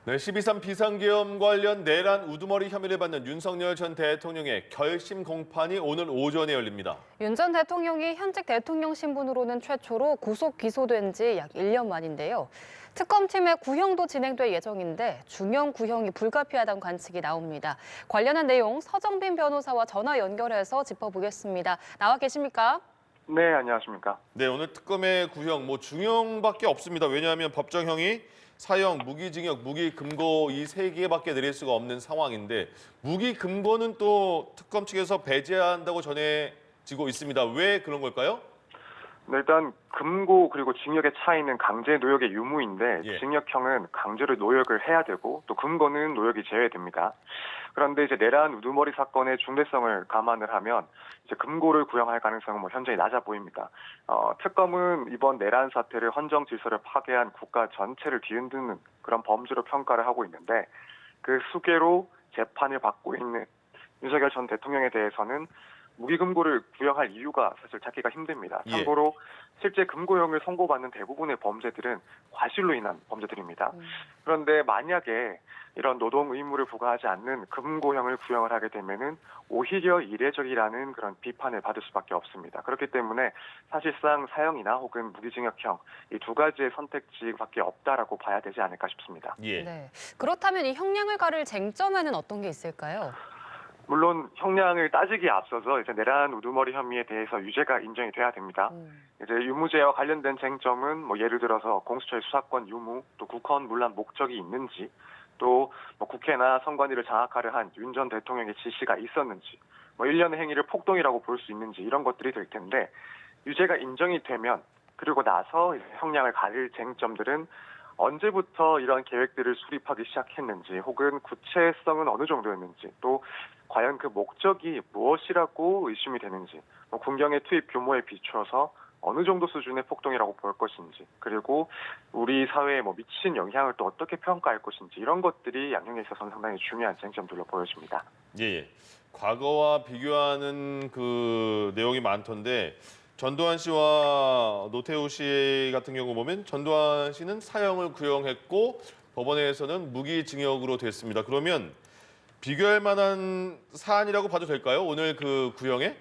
네, 12.3 비상계엄 관련 내란 우두머리 혐의를 받는 윤석열 전 대통령의 결심 공판이 오늘 오전에 열립니다. 윤 전 대통령이 현직 대통령 신분으로는 최초로 구속 기소된 지 약 1년 만인데요. 특검팀의 구형도 진행될 예정인데 중형 구형이 불가피하다는 관측이 나옵니다. 관련한 내용 서정빈 변호사와 전화 연결해서 짚어보겠습니다. 나와 계십니까? 네, 안녕하십니까. 네, 오늘 특검의 구형, 중형밖에 없습니다. 왜냐하면 법정형이 사형, 무기징역, 무기금고 이 세 개밖에 내릴 수가 없는 상황인데 무기금고는 또 특검 측에서 배제한다고 전해지고 있습니다. 왜 그런 걸까요? 네, 일단 금고 그리고 징역의 차이는 강제 노역의 유무인데 예. 징역형은 강제로 노역을 해야 되고 또 금고는 노역이 제외됩니다. 그런데 이제 내란 우두머리 사건의 중대성을 감안을 하면 이제 금고를 구형할 가능성은 현저히 낮아 보입니다. 특검은 이번 내란 사태를 헌정 질서를 파괴한 국가 전체를 뒤흔드는 그런 범죄로 평가를 하고 있는데 그 수계로 재판을 받고 있는 윤석열 전 대통령에 대해서는 무기금고를 구형할 이유가 사실 찾기가 힘듭니다. 예. 참고로 실제 금고형을 선고받는 대부분의 범죄들은 과실로 인한 범죄들입니다. 그런데 만약에 이런 노동 의무를 부과하지 않는 금고형을 구형을 하게 되면은 오히려 이례적이라는 그런 비판을 받을 수밖에 없습니다. 그렇기 때문에 사실상 사형이나 혹은 무기징역형 이 두 가지의 선택지밖에 없다라고 봐야 되지 않을까 싶습니다. 예. 네. 그렇다면 이 형량을 가를 쟁점에는 어떤 게 있을까요? 물론 형량을 따지기에 앞서서 이제 내란 우두머리 혐의에 대해서 유죄가 인정이 돼야 됩니다. 이제 유무죄와 관련된 쟁점은 예를 들어서 공수처의 수사권 유무, 또 국헌 문란 목적이 있는지, 또 국회나 선관위를 장악하려 한 윤 전 대통령의 지시가 있었는지, 일련의 행위를 폭동이라고 볼 수 있는지 이런 것들이 될 텐데 유죄가 인정이 되면 그리고 나서 이제 형량을 가릴 쟁점들은 언제부터 이런 계획들을 수립하기 시작했는지 혹은 구체성은 어느 정도였는지 또 과연 그 목적이 무엇이라고 의심이 되는지 군경의 투입 규모에 비추어서 어느 정도 수준의 폭동이라고 볼 것인지 그리고 우리 사회에 미친 영향을 또 어떻게 평가할 것인지 이런 것들이 양형에 있어서는 상당히 중요한 쟁점들로 보여집니다. 예. 과거와 비교하는 그 내용이 많던데 전두환 씨와 노태우 씨 같은 경우 보면 전두환 씨는 사형을 구형했고 법원에서는 무기징역으로 됐습니다. 그러면 비교할 만한 사안이라고 봐도 될까요? 오늘 그 구형에?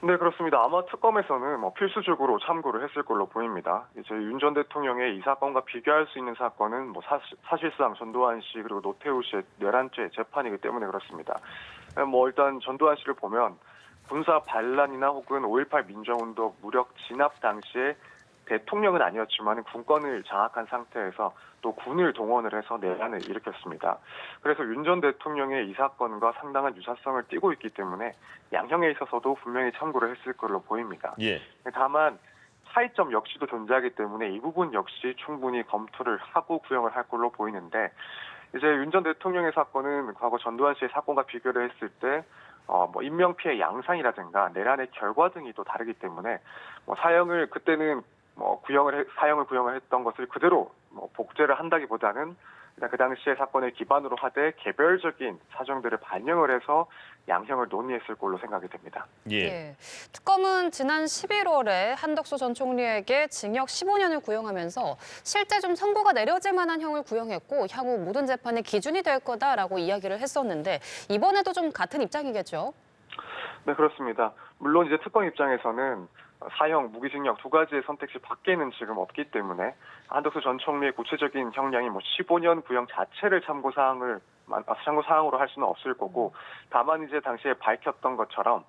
네, 그렇습니다. 아마 특검에서는 필수적으로 참고를 했을 걸로 보입니다. 이제 윤 전 대통령의 이 사건과 비교할 수 있는 사건은 사실상 전두환 씨 그리고 노태우 씨의 내란죄 재판이기 때문에 그렇습니다. 일단 전두환 씨를 보면 군사 반란이나 혹은 5.18 민주화운동 무력 진압 당시에 대통령은 아니었지만 군권을 장악한 상태에서 또 군을 동원을 해서 내란을 일으켰습니다. 그래서 윤 전 대통령의 이 사건과 상당한 유사성을 띠고 있기 때문에 양형에 있어서도 분명히 참고를 했을 걸로 보입니다. 예. 다만 차이점 역시도 존재하기 때문에 이 부분 역시 충분히 검토를 하고 구형을 할 걸로 보이는데 이제 윤 전 대통령의 사건은 과거 전두환 씨의 사건과 비교를 했을 때 인명피해 양상이라든가 내란의 결과 등이 또 다르기 때문에 사형을 그때는 사형을 구형을 했던 것을 그대로 복제를 한다기보다는 그냥 그 당시의 사건을 기반으로 하되 개별적인 사정들을 반영을 해서 양형을 논의했을 걸로 생각이 됩니다. 예. 예. 특검은 지난 11월에 한덕수 전 총리에게 징역 15년을 구형하면서 실제 좀 선고가 내려질 만한 형을 구형했고 향후 모든 재판의 기준이 될 거다라고 이야기를 했었는데 이번에도 좀 같은 입장이겠죠? 네, 그렇습니다. 물론 이제 특검 입장에서는 사형, 무기징역 두 가지의 선택지 밖에는 지금 없기 때문에 한덕수 전 총리의 구체적인 형량이 15년 구형 자체를 참고 사항으로 할 수는 없을 거고 다만 이제 당시에 밝혔던 것처럼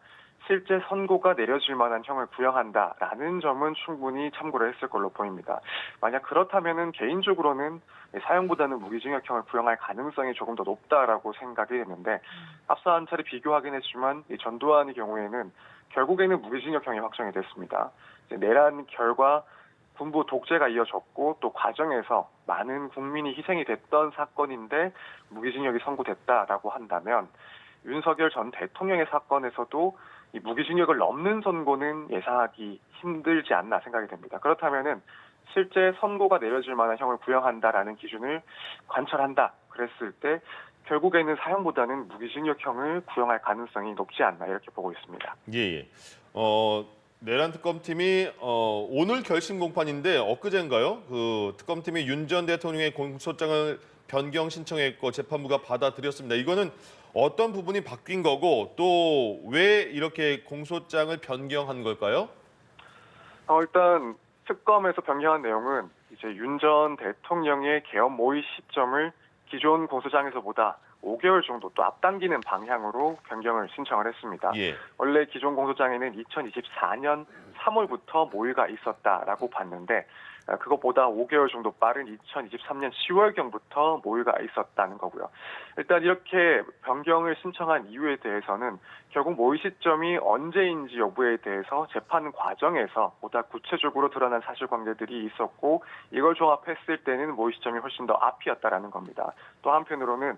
실제 선고가 내려질 만한 형을 구형한다라는 점은 충분히 참고를 했을 걸로 보입니다. 만약 그렇다면은 개인적으로는 사형보다는 무기징역형을 구형할 가능성이 조금 더 높다라고 생각이 되는데 앞서 한 차례 비교하긴 했지만 이 전두환의 경우에는 결국에는 무기징역형이 확정이 됐습니다. 내란 결과 군부 독재가 이어졌고 또 과정에서 많은 국민이 희생이 됐던 사건인데 무기징역이 선고됐다라고 한다면 윤석열 전 대통령의 사건에서도 이 무기징역을 넘는 선고는 예상하기 힘들지 않나 생각이 됩니다. 그렇다면은 실제 선고가 내려질 만한 형을 구형한다라는 기준을 관철한다 그랬을 때 결국에는 사형보다는 무기징역형을 구형할 가능성이 높지 않나 이렇게 보고 있습니다. 예. 내란 특검팀이 오늘 결심 공판인데 엊그제인가요? 그 특검팀이 윤 전 대통령의 공소장을 변경 신청했고 재판부가 받아들였습니다. 이거는 어떤 부분이 바뀐 거고 또 왜 이렇게 공소장을 변경한 걸까요? 일단 특검에서 변경한 내용은 이제 윤 전 대통령의 계엄 모의 시점을 기존 공소장에서보다 5개월 정도 또 앞당기는 방향으로 변경을 신청을 했습니다. 예. 원래 기존 공소장에는 2024년 3월부터 모의가 있었다라고 봤는데 그것보다 5개월 정도 빠른 2023년 10월경부터 모의가 있었다는 거고요. 일단 이렇게 변경을 신청한 이유에 대해서는 결국 모의 시점이 언제인지 여부에 대해서 재판 과정에서 보다 구체적으로 드러난 사실관계들이 있었고 이걸 종합했을 때는 모의 시점이 훨씬 더 앞이었다라는 겁니다. 또 한편으로는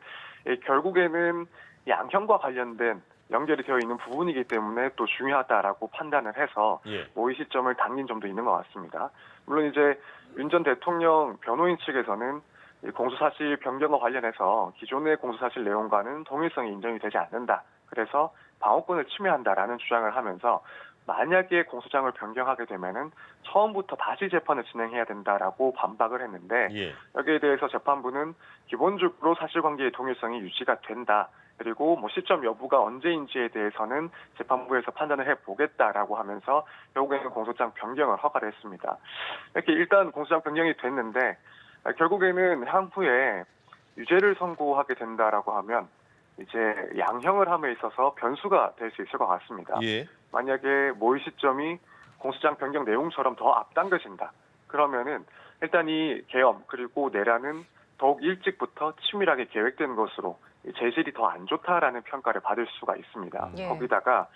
결국에는 양형과 관련된 연결이 되어 있는 부분이기 때문에 또 중요하다라고 판단을 해서 예. 모의 시점을 당긴 점도 있는 것 같습니다. 물론 이제 윤 전 대통령 변호인 측에서는 이 공소사실 변경과 관련해서 기존의 공소사실 내용과는 동일성이 인정이 되지 않는다. 그래서 방어권을 침해한다라는 주장을 하면서 만약에 공소장을 변경하게 되면은 처음부터 다시 재판을 진행해야 된다라고 반박을 했는데 예. 여기에 대해서 재판부는 기본적으로 사실관계의 동일성이 유지가 된다. 그리고 뭐 시점 여부가 언제인지에 대해서는 재판부에서 판단을 해보겠다라고 하면서 결국에는 공소장 변경을 허가를 했습니다. 이렇게 일단 공소장 변경이 됐는데 결국에는 향후에 유죄를 선고하게 된다라고 하면 이제 양형을 함에 있어서 변수가 될 수 있을 것 같습니다. 예. 만약에 모의 시점이 공소장 변경 내용처럼 더 앞당겨진다. 그러면은 일단 이 계엄 그리고 내란은 더욱 일찍부터 치밀하게 계획된 것으로 재질이 더 안 좋다라는 평가를 받을 수가 있습니다. 예. 거기다가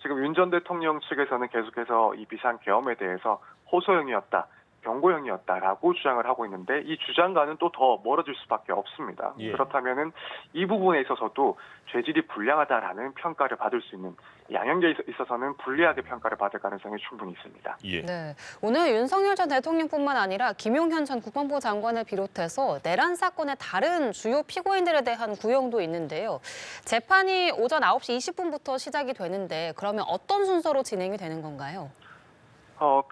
지금 윤 전 대통령 측에서는 계속해서 이 비상 계엄에 대해서 호소형이었다, 경고형이었다라고 주장을 하고 있는데 이 주장과는 또 더 멀어질 수밖에 없습니다. 예. 그렇다면은 이 부분에 있어서도 죄질이 불량하다라는 평가를 받을 수 있는 양형에 있어서는 불리하게 평가를 받을 가능성이 충분히 있습니다. 예. 네, 오늘 윤석열 전 대통령뿐만 아니라 김용현 전 국방부 장관을 비롯해서 내란 사건의 다른 주요 피고인들에 대한 구형도 있는데요. 재판이 오전 9시 20분부터 시작이 되는데 그러면 어떤 순서로 진행이 되는 건가요?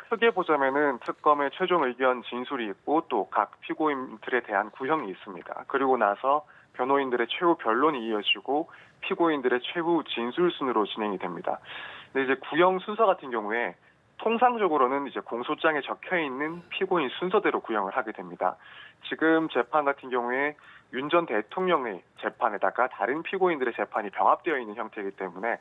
크게 보자면은 특검의 최종 의견 진술이 있고 또 각 피고인들에 대한 구형이 있습니다. 그리고 나서 변호인들의 최후 변론이 이어지고 피고인들의 최후 진술 순으로 진행이 됩니다. 근데 이제 구형 순서 같은 경우에 통상적으로는 이제 공소장에 적혀 있는 피고인 순서대로 구형을 하게 됩니다. 지금 재판 같은 경우에 윤 전 대통령의 재판에다가 다른 피고인들의 재판이 병합되어 있는 형태이기 때문에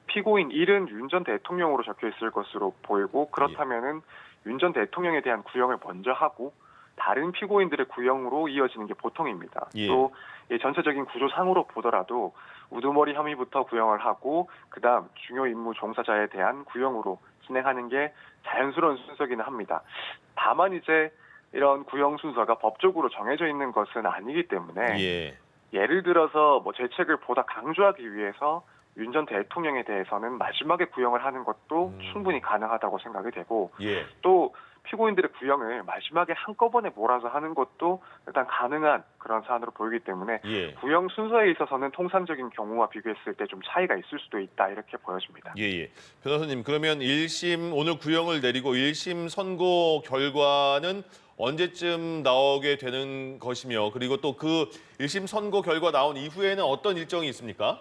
피고인 1은 윤 전 대통령으로 적혀 있을 것으로 보이고 그렇다면은 윤 전 대통령에 대한 구형을 먼저 하고 다른 피고인들의 구형으로 이어지는 게 보통입니다. 예. 또 전체적인 구조상으로 보더라도 우두머리 혐의부터 구형을 하고 그다음 중요 임무 종사자에 대한 구형으로 진행하는 게 자연스러운 순서기는 합니다. 다만 이제 이런 구형 순서가 법적으로 정해져 있는 것은 아니기 때문에 예. 예를 들어서 뭐 죄책을 보다 강조하기 위해서 윤 전 대통령에 대해서는 마지막에 구형을 하는 것도 충분히 가능하다고 생각이 되고 예. 또 피고인들의 구형을 마지막에 한꺼번에 몰아서 하는 것도 일단 가능한 그런 사안으로 보이기 때문에 예. 구형 순서에 있어서는 통상적인 경우와 비교했을 때 좀 차이가 있을 수도 있다 이렇게 보여집니다. 예. 변호사님, 그러면 1심 오늘 구형을 내리고 1심 선고 결과는 언제쯤 나오게 되는 것이며 그리고 또 그 1심 선고 결과 나온 이후에는 어떤 일정이 있습니까?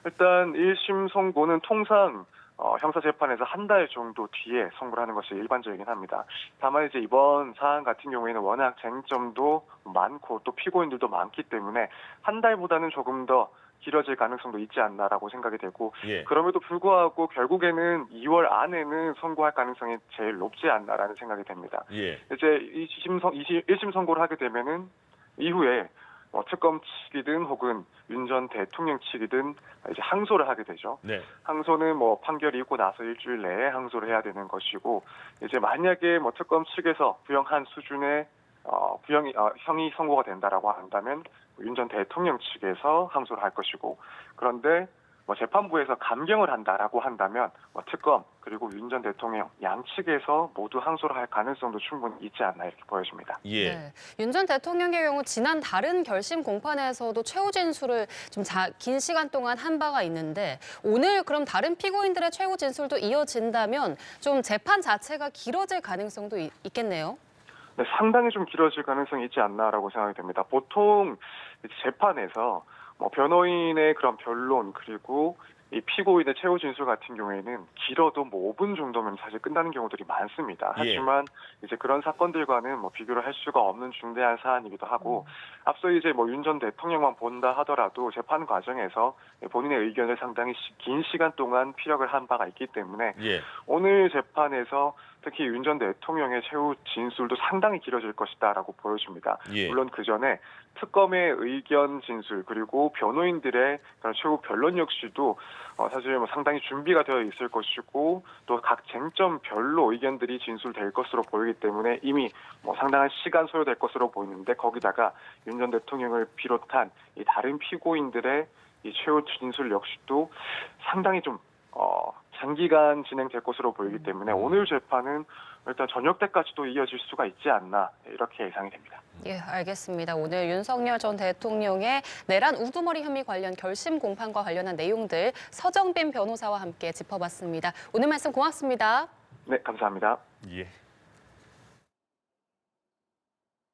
일단 1심 선고는 통상 형사재판에서 한 달 정도 뒤에 선고를 하는 것이 일반적이긴 합니다. 다만 이제 이번 사안 같은 경우에는 워낙 쟁점도 많고 또 피고인들도 많기 때문에 한 달보다는 조금 더 길어질 가능성도 있지 않나라고 생각이 되고 예. 그럼에도 불구하고 결국에는 2월 안에는 선고할 가능성이 제일 높지 않나라는 생각이 됩니다. 예. 이제 1심 선고를 하게 되면은 이후에 특검 측이든 혹은 윤 전 대통령 측이든 이제 항소를 하게 되죠. 네. 항소는 뭐 판결이 있고 나서 일주일 내에 항소를 해야 되는 것이고 이제 만약에 뭐 특검 측에서 구형한 수준의 형이 선고가 된다라고 한다면 윤 전 대통령 측에서 항소를 할 것이고 그런데 재판부에서 감경을 한다라고 한다면 특검 그리고 윤 전 대통령 양측에서 모두 항소를 할 가능성도 충분히 있지 않나 이렇게 보여집니다. 예. 네. 윤 전 대통령의 경우 지난 다른 결심 공판에서도 최후 진술을 좀 긴 시간 동안 한 바가 있는데 오늘 그럼 다른 피고인들의 최후 진술도 이어진다면 좀 재판 자체가 길어질 가능성도 있겠네요. 네, 상당히 좀 길어질 가능성이 있지 않나라고 생각이 됩니다. 보통 재판에서 변호인의 그런 변론 그리고 이 피고인의 최후 진술 같은 경우에는 길어도 5분 정도면 사실 끝나는 경우들이 많습니다. 하지만 이제 그런 사건들과는 비교를 할 수가 없는 중대한 사안이기도 하고 앞서 이제 윤 전 대통령만 본다 하더라도 재판 과정에서 본인의 의견을 상당히 긴 시간 동안 피력을 한 바가 있기 때문에 오늘 재판에서 특히 윤 전 대통령의 최후 진술도 상당히 길어질 것이다라고 보여집니다. 물론 그 전에 특검의 의견 진술 그리고 변호인들의 최후 변론 역시도 사실 상당히 준비가 되어 있을 것이고 또 각 쟁점별로 의견들이 진술될 것으로 보이기 때문에 이미 상당한 시간 소요될 것으로 보이는데 거기다가 윤 전 대통령을 비롯한 이 다른 피고인들의 이 최후 진술 역시도 상당히 좀 장기간 진행될 것으로 보이기 때문에 오늘 재판은 일단 저녁 때까지도 이어질 수가 있지 않나 이렇게 예상이 됩니다. 예, 알겠습니다. 오늘 윤석열 전 대통령의 내란 우두머리 혐의 관련 결심 공판과 관련한 내용들 서정빈 변호사와 함께 짚어봤습니다. 오늘 말씀 고맙습니다. 네, 감사합니다. 예.